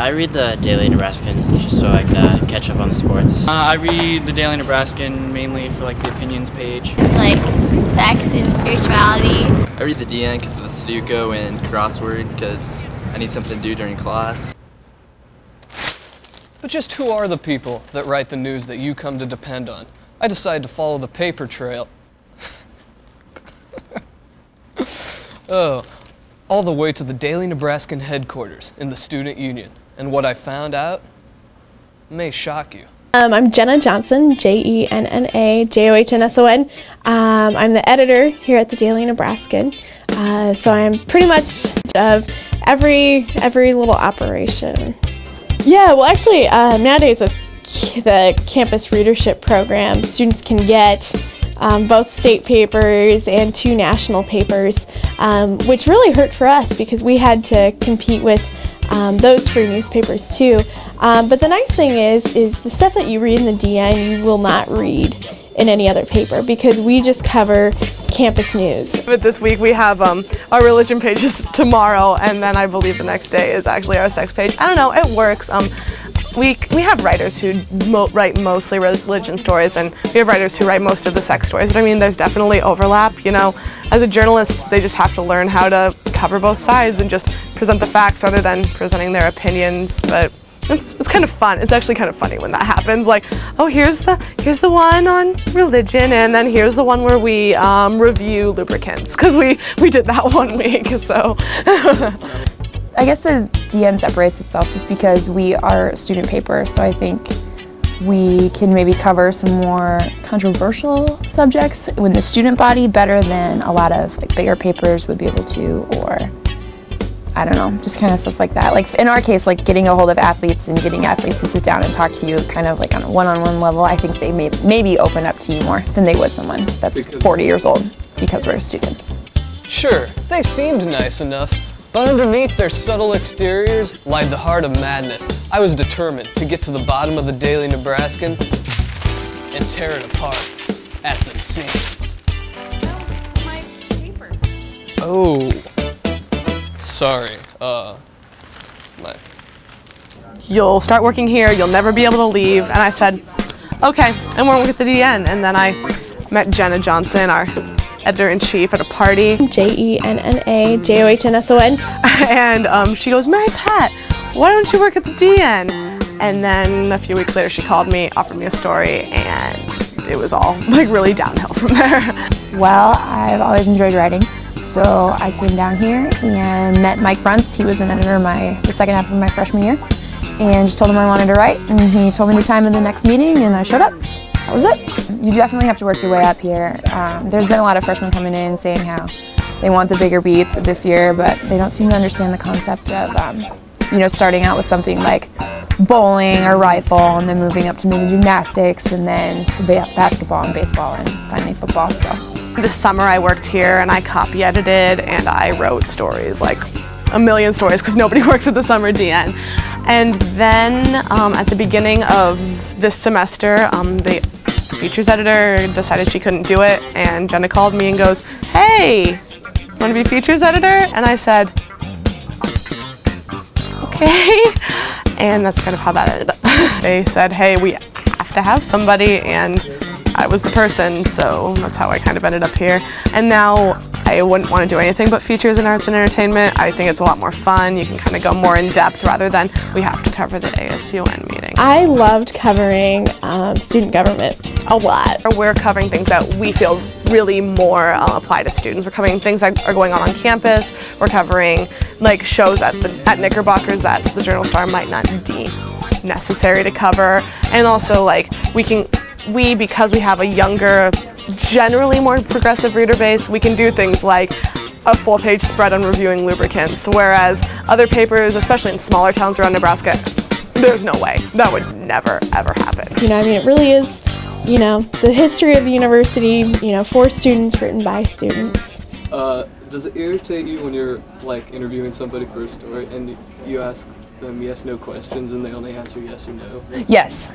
I read the Daily Nebraskan just so I can catch up on the sports. I read the Daily Nebraskan mainly for like the opinions page. Like sex and spirituality. I read the DN because of the Sudoku and crossword because I need something to do during class. But just who are the people that write the news that you come to depend on? I decided to follow the paper trail. All the way to the Daily Nebraskan headquarters in the Student Union. And what I found out may shock you. I'm Jenna Johnson, Jenna Johnsson. I'm the editor here at the Daily Nebraskan. So I'm pretty much of every little operation. Yeah, well actually nowadays with the campus readership program, students can get both state papers and 2 national papers, which really hurt for us because we had to compete with those free newspapers too. But the nice thing is the stuff that you read in the DN you will not read in any other paper because we just cover campus news. But this week we have our religion pages tomorrow, and then I believe the next day is actually our sex page. I don't know, it works. We have writers who write mostly religion stories, and we have writers who write most of the sex stories, but I mean there's definitely overlap, you know. As a journalist, they just have to learn how to cover both sides and just present the facts rather than presenting their opinions, but it's kind of fun. It's actually kind of funny when that happens, like, oh, here's the one on religion, and then here's the one where we review lubricants, because we did that one week, so. I guess the DN separates itself just because we are a student paper, so I think we can maybe cover some more controversial subjects in the student body better than a lot of like bigger papers would be able to, or I don't know, just kind of stuff like that. Like in our case, like getting a hold of athletes and getting athletes to sit down and talk to you kind of like on a one-on-one level, I think they maybe open up to you more than they would someone that's 40 years old because we're students. Sure, they seemed nice enough, but underneath their subtle exteriors lied the heart of madness. I was determined to get to the bottom of the Daily Nebraskan and tear it apart at the seams. My paper. Oh, sorry. You'll start working here, you'll never be able to leave, and I said, okay, I want to work at the DN, and then I met Jenna Johnson, our editor-in-chief, at a party. Jenna Johnsson. And she goes, Mary Pat, why don't you work at the DN? And then a few weeks later she called me, offered me a story, and it was all like really downhill from there. Well, I've always enjoyed writing, so I came down here and met Mike Bruntz. He was an editor the second half of my freshman year, and just told him I wanted to write, and he told me the time of the next meeting, and I showed up. That was it. You definitely have to work your way up here. There's been a lot of freshmen coming in saying how they want the bigger beats this year, but they don't seem to understand the concept of, you know, starting out with something like bowling or rifle, and then moving up to maybe gymnastics, and then to basketball and baseball, and finally football. So this summer I worked here, and I copy edited, and I wrote stories, like a million stories, because nobody works at the summer DN. And then at the beginning of this semester, the features editor decided she couldn't do it, and Jenna called me and goes, hey, want to be features editor? And I said, okay. And that's kind of how that ended up. They said, hey, we have to have somebody, and I was the person, so that's how I kind of ended up here. And now I wouldn't want to do anything but features in arts and entertainment. I think it's a lot more fun. You can kind of go more in depth rather than we have to cover the ASUN meeting. I loved covering student government a lot. We're covering things that we feel really more apply to students. We're covering things that are going on campus. We're covering like shows at Knickerbockers that the Journal Star might not deem necessary to cover. And also like because we have a younger, generally more progressive reader base, we can do things like a full-page spread on reviewing lubricants, whereas other papers, especially in smaller towns around Nebraska, there's no way. That would never, ever happen. You know, I mean, it really is, you know, the history of the university, you know, for students, written by students. Does it irritate you when you're like interviewing somebody for a story and you ask them yes/no questions and they only answer yes or no? yes,